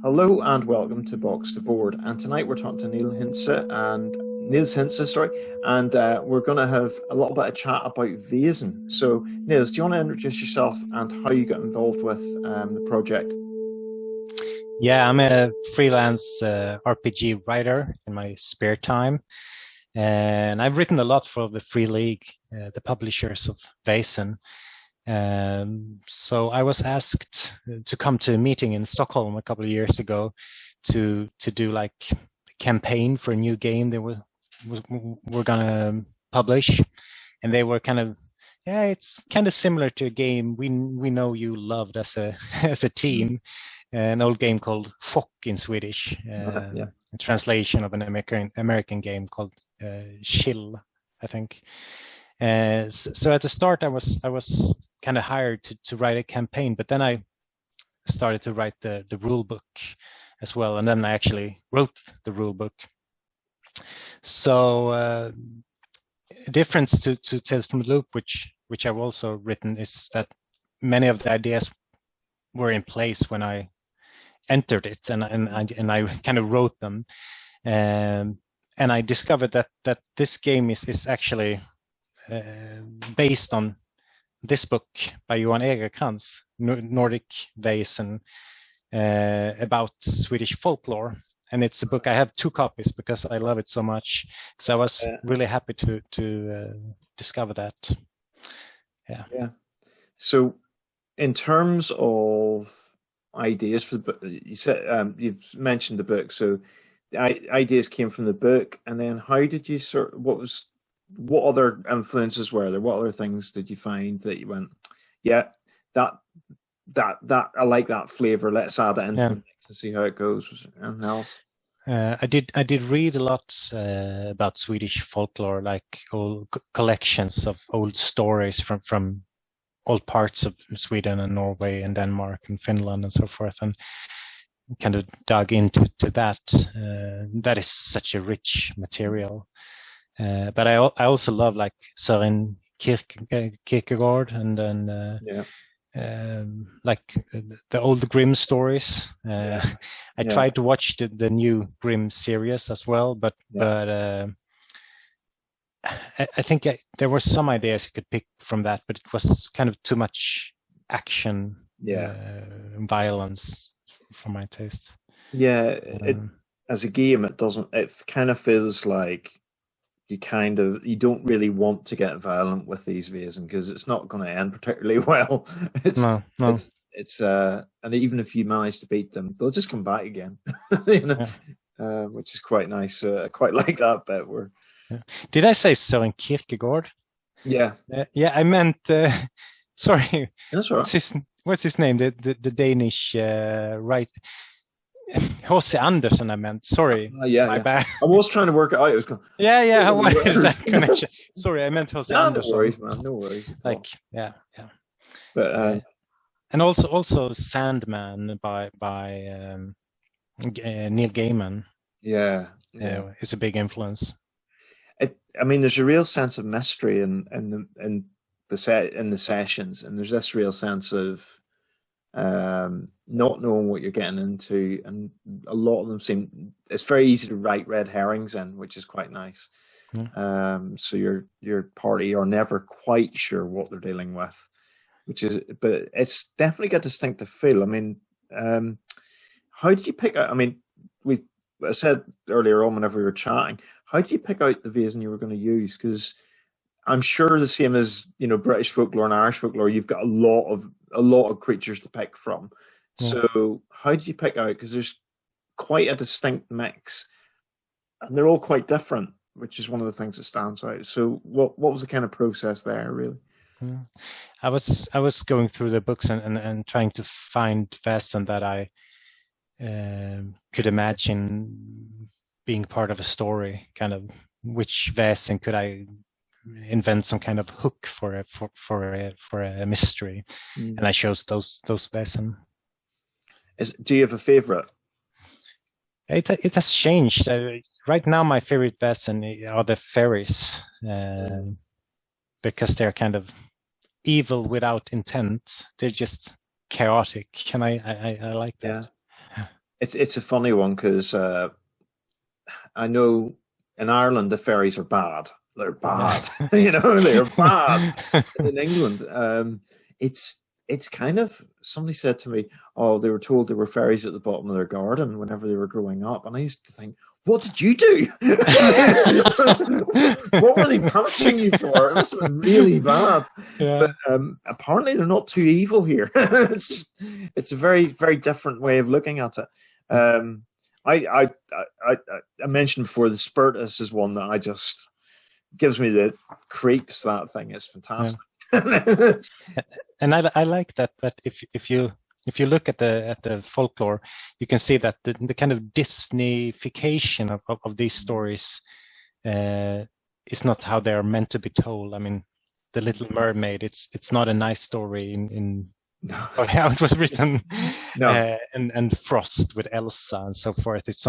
Hello and welcome to Box to Board. And tonight we're talking to Nils Hintze, and we're going to have a little bit of chat about Vaesen. So, Nils, do you want to introduce yourself and how you got involved with the project? Yeah, I'm a freelance RPG writer in my spare time, and I've written a lot for the Free League, the publishers of Vaesen. So I was asked to come to a meeting in Stockholm a couple of years ago to do like a campaign for a new game they were gonna publish, and they were kind of, yeah, it's kind of similar to a game we know you loved as a as a team, an old game called Chock in Swedish, Yeah. a translation of an American game called Chill, I think. So at the start, I was kind of hired to write a campaign, but then I started to write the rule book as well, and then I actually wrote the rule book. So a difference to Tales from the Loop, which I've also written, is that many of the ideas were in place when I entered it, and I kind of wrote them, and I discovered that this game is actually based on this book by Johan Egerkrans, Nordic Vaesen, about Swedish folklore. And it's a book, I have 2 copies because I love it so much. So I was really happy to discover that. Yeah. So, in terms of ideas for the book, you said you've mentioned the book. So, the ideas came from the book, and then how did you what other influences were there? What other things did you find that you went, yeah, that I like that flavor. Let's add it into the mix and see how it goes. Was there anything else? I did read a lot about Swedish folklore, like old collections of old stories from all parts of Sweden and Norway and Denmark and Finland and so forth, and kind of dug into that. That is such a rich material. But I also love like Søren Kierkegaard and like the old Grimm stories. I tried to watch the new Grimm series as well, but I think there were some ideas you could pick from that, but it was kind of too much action, violence for my taste. Yeah, as a game, it kind of feels like you don't really want to get violent with these Vaesen because it's not going to end particularly well. No. And even if you manage to beat them, they'll just come back again, which is quite nice. I quite like that bit where. Did I say Søren Kierkegaard? Yeah. I meant. Sorry. That's right. What's his name? The Danish right. H.C. Andersen, I meant. Sorry. My bad. I was trying to work it out. I was going, How is that connection? Sorry, I meant H.C. Andersen. No worries, man. No worries. Like, yeah. But and also Sandman by Neil Gaiman. Yeah, it's a big influence. I mean, there's a real sense of mystery in the sessions, and there's this real sense of not knowing what you're getting into, and a lot of them it's very easy to write red herrings in, which is quite nice. So your party are never quite sure what they're dealing with, but it's definitely got a distinctive feel. I mean, how did you pick out? I mean, I said earlier on whenever we were chatting, how did you pick out the Vaesen you were going to use? Because I'm sure the same as British folklore and Irish folklore, you've got a lot of creatures to pick from. So how did you pick out? Because there's quite a distinct mix, and they're all quite different, which is one of the things that stands out. So what was the kind of process there, really? I was going through the books and trying to find Vaesen that I could imagine being part of a story. Kind of which Vaesen could I invent some kind of hook for a mystery, and I chose those Vaesen. Do you have a favorite? It has changed. Right now, my favorite Vaesen are the fairies, because they're kind of evil without intent. They're just chaotic, and I like that. Yeah. it's a funny one because I know in Ireland the fairies are bad. They're bad. They're bad. In England, it's kind of, somebody said to me, oh, they were told there were fairies at the bottom of their garden whenever they were growing up, and I used to think, what did you do? What were they punishing you for? It must have been really bad. Yeah. But apparently they're not too evil here. It's a very, very different way of looking at it. I mentioned before, the Spiritus is one that I just gives me the creeps. That thing is fantastic. Yeah. And I like that if you look at the folklore, you can see that the kind of Disneyfication of these stories is not how they are meant to be told. I mean, The Little Mermaid, it's not a nice story in how it was written. No. And Frost with Elsa and so forth. It's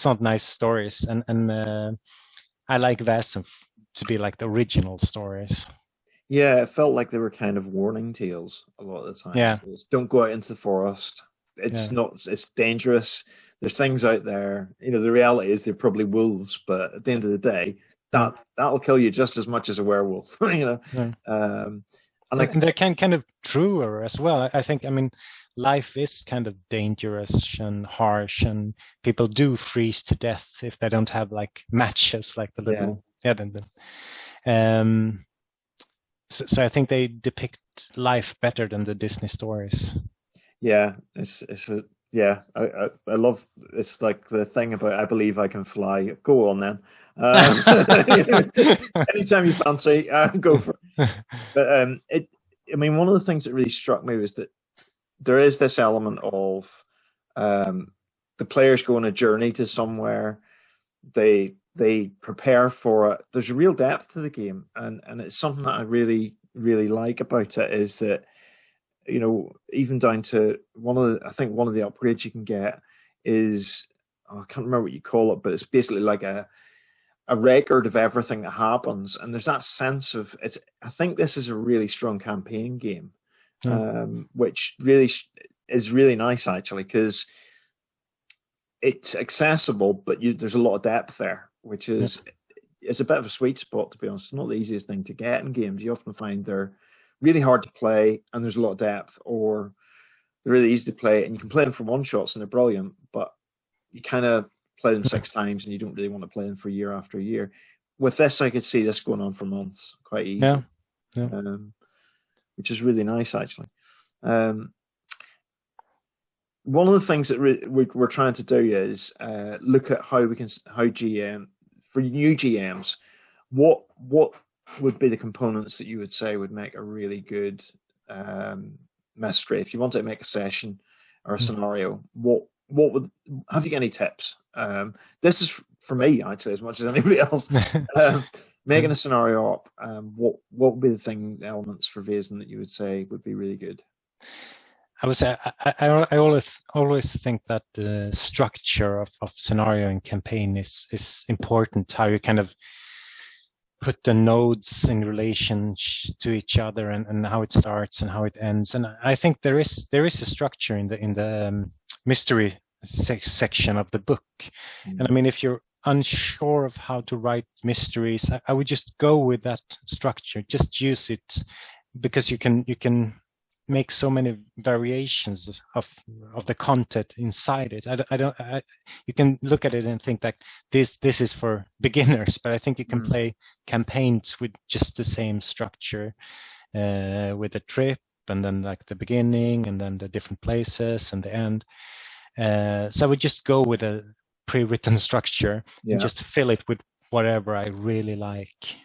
not nice stories. And I like Vaesen to be like the original stories. Yeah, it felt like they were kind of warning tales a lot of the time. Yeah. So don't go out into the forest. It's dangerous. There's things out there. The reality is they're probably wolves, but at the end of the day, that'll kill you just as much as a werewolf. Yeah. And they're kind of truer as well. I think, life is kind of dangerous and harsh, and people do freeze to death if they don't have like matches, like the little So I think they depict life better than the Disney stories. Yeah, I love, it's like the thing about I believe I can fly. Go on then. Anytime you fancy, go for it. But one of the things that really struck me was that there is this element of the players go on a journey to somewhere. They prepare for it. There's a real depth to the game, and it's something that I really, really like about it, is that, even down to one of the upgrades you can get is, I can't remember what you call it, but it's basically like a record of everything that happens, and there's that sense of it's. I think this is a really strong campaign game, which really is really nice actually, because it's accessible, but there's a lot of depth there, which is it's a bit of a sweet spot, to be honest. It's not the easiest thing to get in games. You often find they're really hard to play and there's a lot of depth, or they're really easy to play and you can play them for one shots and they're brilliant, but you kind of play them 6 times and you don't really want to play them for year after year. With this, I could see this going on for months quite easily, which is really nice actually. One of the things that we're trying to do is look at how GM, for new GMs, what would be the components that you would say would make a really good mystery? If you wanted to make a session or a scenario, what would, have you got any tips? This is for me actually as much as anybody else. Making a scenario up, what would be the elements for Vaesen that you would say would be really good? I would say I always think that the structure of scenario and campaign is important. How you kind of put the nodes in relation to each other, and how it starts and how it ends. And I think there is a structure in the mystery section of the book. And I mean, if you're unsure of how to write mysteries, I would just go with that structure. Just use it, because you can make so many variations of the content inside it. You can look at it and think that this is for beginners, but I think you can play campaigns with just the same structure, with the trip and then like the beginning and then the different places and the end. So I would just go with a pre-written structure and just fill it with whatever I really like.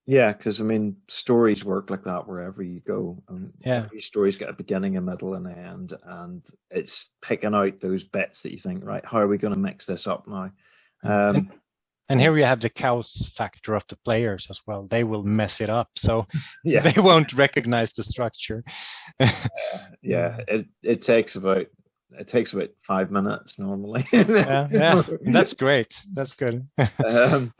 Yeah, because I mean, stories work like that wherever you go. Every story's got a beginning, a middle, and an end, and it's picking out those bits that you think, right, how are we going to mix this up now? And here we have the chaos factor of the players as well. They will mess it up, so they won't recognize the structure. It takes about 5 minutes normally. That's great. That's good. But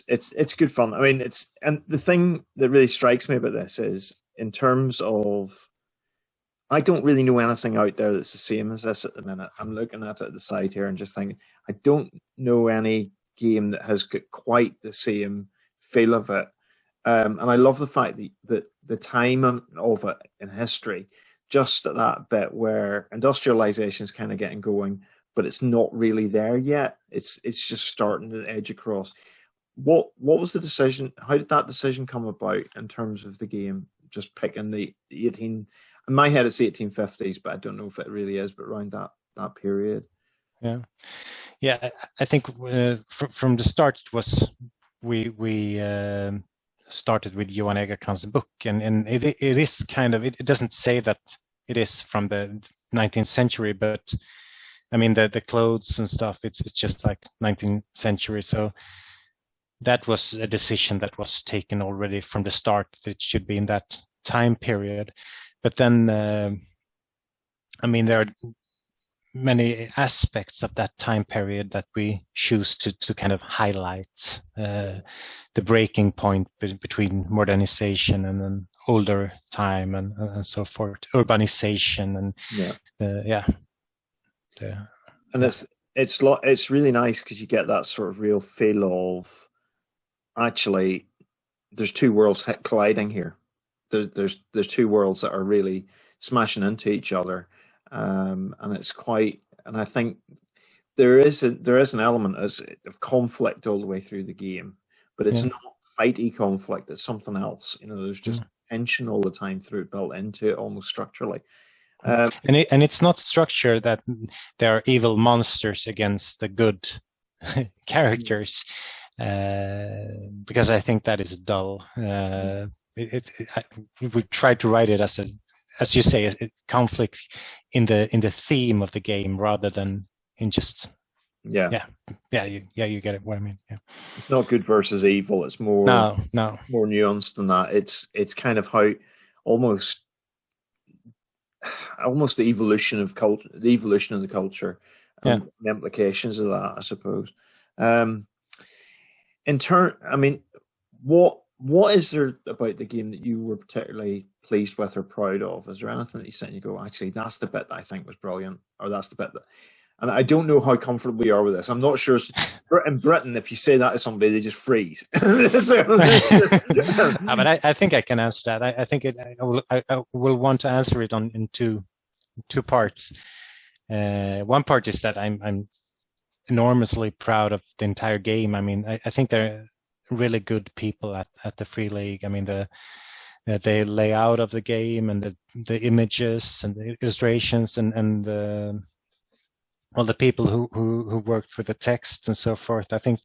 it's good fun. I mean, and the thing that really strikes me about this is, in terms of, I don't really know anything out there that's the same as this at the minute. I'm looking at it at the side here and just thinking, I don't know any game that has got quite the same feel of it. And I love the fact that the time of it in history, just at that bit where industrialization is kind of getting going, but it's not really there yet. It's just starting to edge across. What was the decision? How did that decision come about in terms of the game? Just picking the 18. In my head, it's 1850s, but I don't know if it really is. But around that period. Yeah. I think from the start it was we started with Johan Egerkrans' book, and it is kind of, it doesn't say that it is from the 19th century, but I mean the clothes and stuff, it's just like 19th century. So that was a decision that was taken already from the start, that it should be in that time period. But then, I mean, there are many aspects of that time period that we choose to kind of highlight, the breaking point between modernization and an older time and so forth, urbanization and and it's really nice because you get that sort of real feel of, actually, there's two worlds colliding here. There's two worlds that are really smashing into each other, and it's quite. And I think there is an element of conflict all the way through the game, but it's not fighty conflict. It's something else. There's just tension all the time through it, built into it almost structurally. And it's not structure that there are evil monsters against the good characters. Because I think that is dull. We try to write it as you say, a conflict in the theme of the game rather than in just you get it. What I mean, it's not good versus evil. It's more more nuanced than that. It's kind of how almost the evolution of culture, the evolution of the culture, and the implications of that, I suppose. I mean, what is there about the game that you were particularly pleased with or proud of? Is there anything that you sit and you go, actually, that's the bit that I think was brilliant, or that's the bit that? And I don't know how comfortable you are with this. I'm not sure. In Britain, if you say that to somebody, they just freeze. But I think I can answer that. I think I will want to answer it in two parts. One part is that I'm enormously proud of the entire game. I mean, I think they're really good people at the Free League. I mean, the layout of the game and the images and the illustrations and all the people who worked with the text and so forth. I think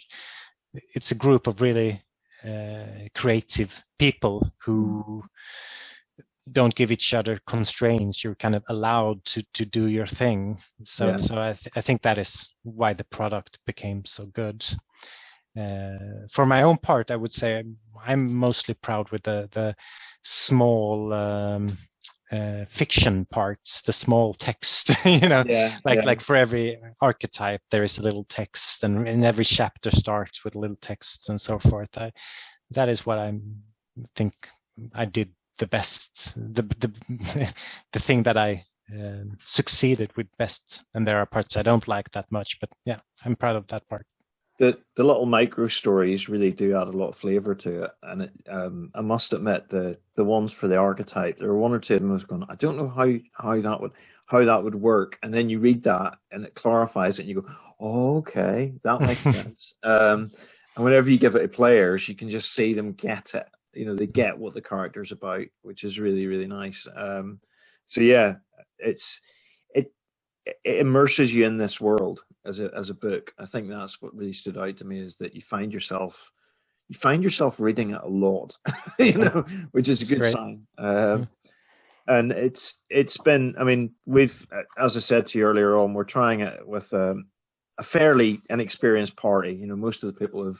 it's a group of really creative people who don't give each other constraints. You're kind of allowed to do your thing. So I think that is why the product became so good. For my own part, I would say I'm mostly proud with the small fiction parts, the small text. Like for every archetype there is a little text, and every chapter starts with little texts and so forth. That is what I think I did the best, the thing that I succeeded with best. And there are parts I don't like that much, but yeah, I'm proud of that part. The little micro stories really do add a lot of flavor to it, and I must admit the ones for the archetype, there were one or two of them I was going, I don't know how that would work, and then you read that and it clarifies it, and you go, oh, okay, that makes sense. And whenever you give it to players, you can just see them get it. They get what the character's about, which is really, really nice. So yeah, it immerses you in this world as a book. I think that's what really stood out to me, is that you find yourself reading it a lot, which is a good sign. And it's been, I mean, we've, as I said to you earlier on, we're trying it with a fairly inexperienced party. Most of the people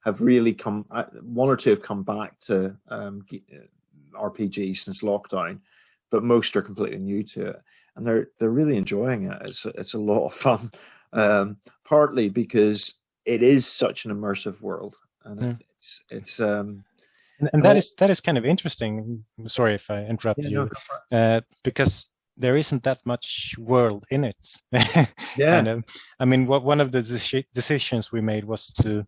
have really come, one or two have come back to RPGs since lockdown, but most are completely new to it, and they're really enjoying it. It's a lot of fun, partly because it is such an immersive world, and it's and that is kind of interesting. Sorry if I interrupted you, because there isn't that much world in it. Yeah. And I mean, one of the decisions we made was to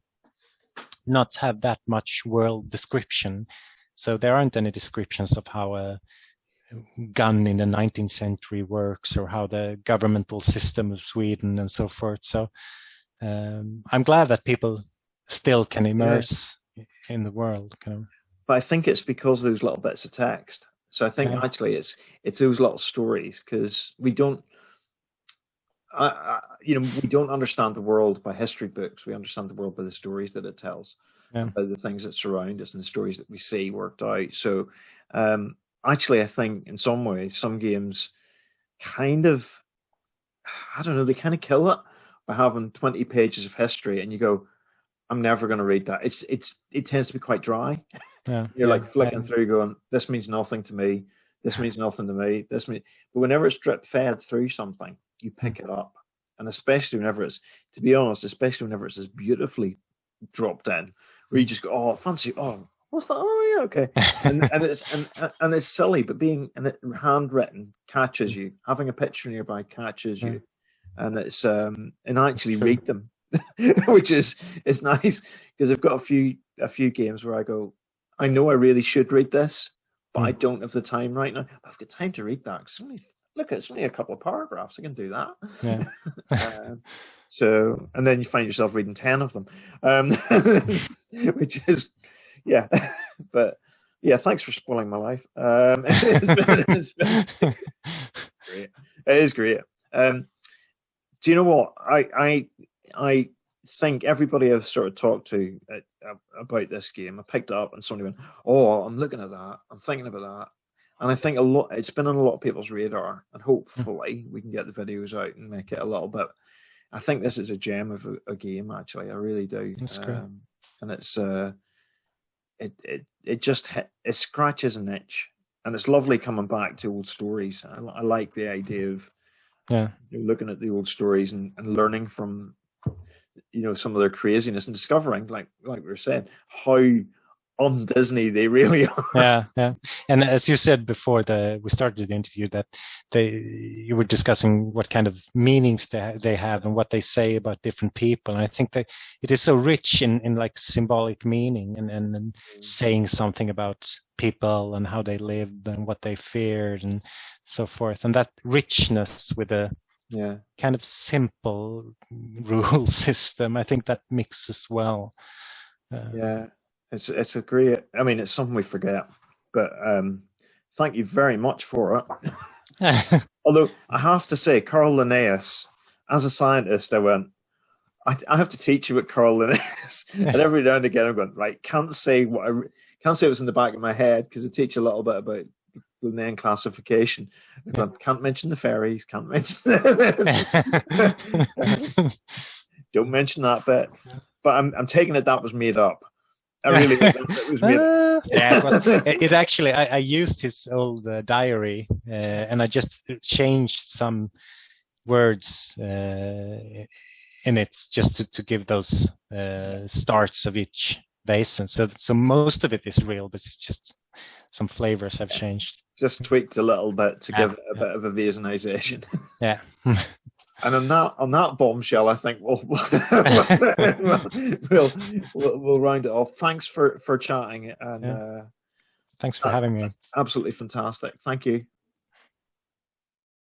not have that much world description. So there aren't any descriptions of how a gun in the 19th century works, or how the governmental system of Sweden and so forth. So I'm glad that people still can immerse in the world. But I think it's because of those little bits of text. So I think actually it's those little stories, because we don't, we don't understand the world by history books. We understand the world by the stories that it tells, by the things that surround us and the stories that we see worked out. So actually, I think in some ways, some games kind of, I don't know, they kind of kill it by having 20 pages of history, and you go, I'm never going to read that. It tends to be quite dry. You're like flicking through going, this means nothing to me. This means nothing to me. But whenever it's drip fed through something, you pick it up. And especially whenever it's, to be honest, especially whenever it's as beautifully dropped in, where you just go, oh, fancy, oh, what's that? Oh, yeah, okay. and it's silly, but handwritten catches you. Having a picture nearby catches you. And it's, and actually read them, which is nice, because I've got a few games where I go, I know I really should read this, but I don't have the time right now. I've got time to read that. It's only a couple of paragraphs. I can do that. Yeah. So, and then you find yourself reading 10 of them, which is, yeah. But yeah, thanks for spoiling my life. It's been great. It is great. Do you know what? I think everybody I've sort of talked to about this game, I picked it up and somebody went, oh, I'm looking at that. I'm thinking about that. And I think it's been on a lot of people's radar, and hopefully we can get the videos out and make it a little bit. I think this is a gem of a game, actually. I really do. That's great. And it's, it scratches an itch, and it's lovely coming back to old stories. I like the idea of looking at the old stories and learning from, some of their craziness, and discovering, like we were saying, how un-Disney they really are. Yeah. And as you said before we started the interview, that you were discussing what kind of meanings they have and what they say about different people. And I think that it is so rich in like symbolic meaning and saying something about people and how they lived and what they feared and so forth. And that richness with a kind of simple rule system, I think that mixes well. It's a great, I mean, it's something we forget, but thank you very much for it. Although I have to say, Carl Linnaeus, as a scientist, I went, I have to teach you what Carl Linnaeus. And every now and again I'm going, right, can't say what's in the back of my head, because I teach a little bit about Linnaean classification. Can't mention the fairies, can't mention don't mention that bit. But I'm taking it that was made up. I really think that was made up. Yeah, it actually, I used his old diary and I just changed some words in it just to give those starts of each Vaesen. So most of it is real, but it's just some flavors have changed. Just tweaked a little bit to give it a bit of a Vaesenization. Yeah. And on that bombshell, I think we'll round it off. Thanks for chatting, and thanks for having me. Absolutely fantastic. Thank you.